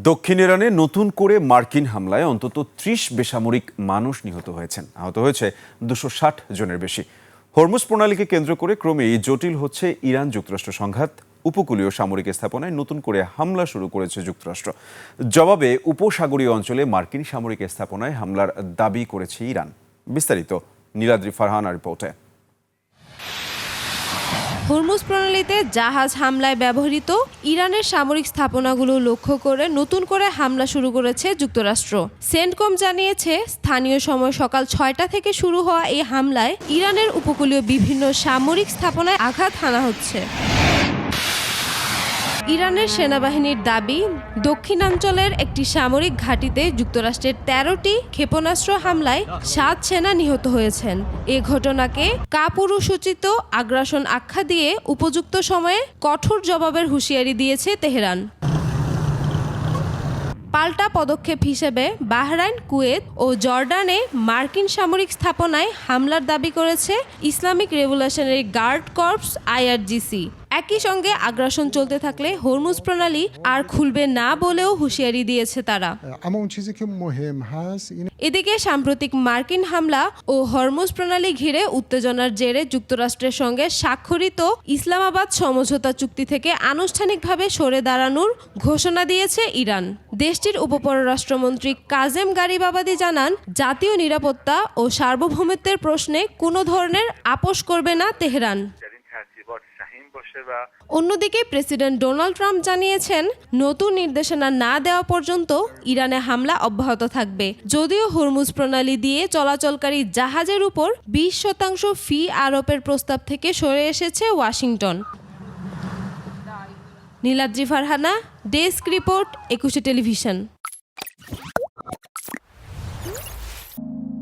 দক্ষিণ ইরানে নতুন করে মার্কিন হামলায় অন্তত ৩০ বেসামরিক মানুষ নিহত হয়েছেন। আহত হয়েছে ২৬০ জনের বেশি। হরমুজ প্রণালীকে কেন্দ্র করে ক্রমেই জটিল হচ্ছে ইরান যুক্তরাষ্ট্র সংঘাত। উপকূলীয় সামরিক স্থাপনায় নতুন করে হামলা শুরু করেছে যুক্তরাষ্ট্র। জবাবে উপসাগরীয় অঞ্চলে মার্কিন সামরিক স্থাপনায় হামলার দাবি করেছে ইরান। বিস্তারিত নীলাদ্রি ফারহানার রিপোর্টে। হরমুজ প্রণালীতে জাহাজ হামলায় ব্যবহৃত ইরানের সামরিক স্থাপনাগুলো লক্ষ্য করে নতুন করে হামলা শুরু করেছে যুক্তরাষ্ট্র। সেন্টকম জানিয়েছে, স্থানীয় সময় সকাল ৬টা থেকে শুরু হওয়া এই হামলায় ইরানের উপকূলীয় বিভিন্ন সামরিক স্থাপনায় আঘাত হানা হচ্ছে। ইরানের সেনাবাহিনীর দাবি, দক্ষিণাঞ্চলের একটি সামরিক ঘাঁটিতে যুক্তরাষ্ট্রের ১৩টি ক্ষেপণাস্ত্র হামলায় ৭ সেনা নিহত হয়েছেন। এ ঘটনাকে কাপুরুষোচিত আগ্রাসন আখ্যা দিয়ে উপযুক্ত সময়ে কঠোর জবাবের হুঁশিয়ারি দিয়েছে তেহরান। পাল্টা পদক্ষেপ হিসেবে বাহরাইন, কুয়েত ও জর্ডানে মার্কিন সামরিক স্থাপনায় হামলার দাবি করেছে Islamic revolutionary guard corps IRGC। একই সঙ্গে আগ্রাসন চলতে থাকলে হরমুজ প্রণালী আর খুলবে না বলেও হুঁশিয়ারি দিয়েছে তারা। এদিকে সাম্প্রতিক মার্কিন হামলা ও হরমুজ প্রণালী ঘিরে উত্তেজনার জেরে যুক্তরাষ্ট্রের সঙ্গে স্বাক্ষরিত ইসলামাবাদ সমঝোতা চুক্তি থেকে আনুষ্ঠানিকভাবে সরে দাঁড়ানোর ঘোষণা দিয়েছে ইরান। দেশটির উপপররাষ্ট্রমন্ত্রী কাজেম গারিবাবাদি জানান, জাতীয় নিরাপত্তা ও সার্বভৌমত্বের প্রশ্নে কোনো ধরনের আপোষ করবে না তেহরান। অন্যদিকে প্রেসিডেন্ট ডোনাল্ড ট্রাম্প জানিয়েছেন, নতুন নির্দেশনা না দেওয়া পর্যন্ত ইরানে হামলা অব্যাহত থাকবে। যদিও হরমুজ প্রণালী দিয়ে চলাচলকারী জাহাজের উপর ২০% ফি আরোপের প্রস্তাব থেকে সরে এসেছে Washington. Niladri Farhana, desk report, ২১ television.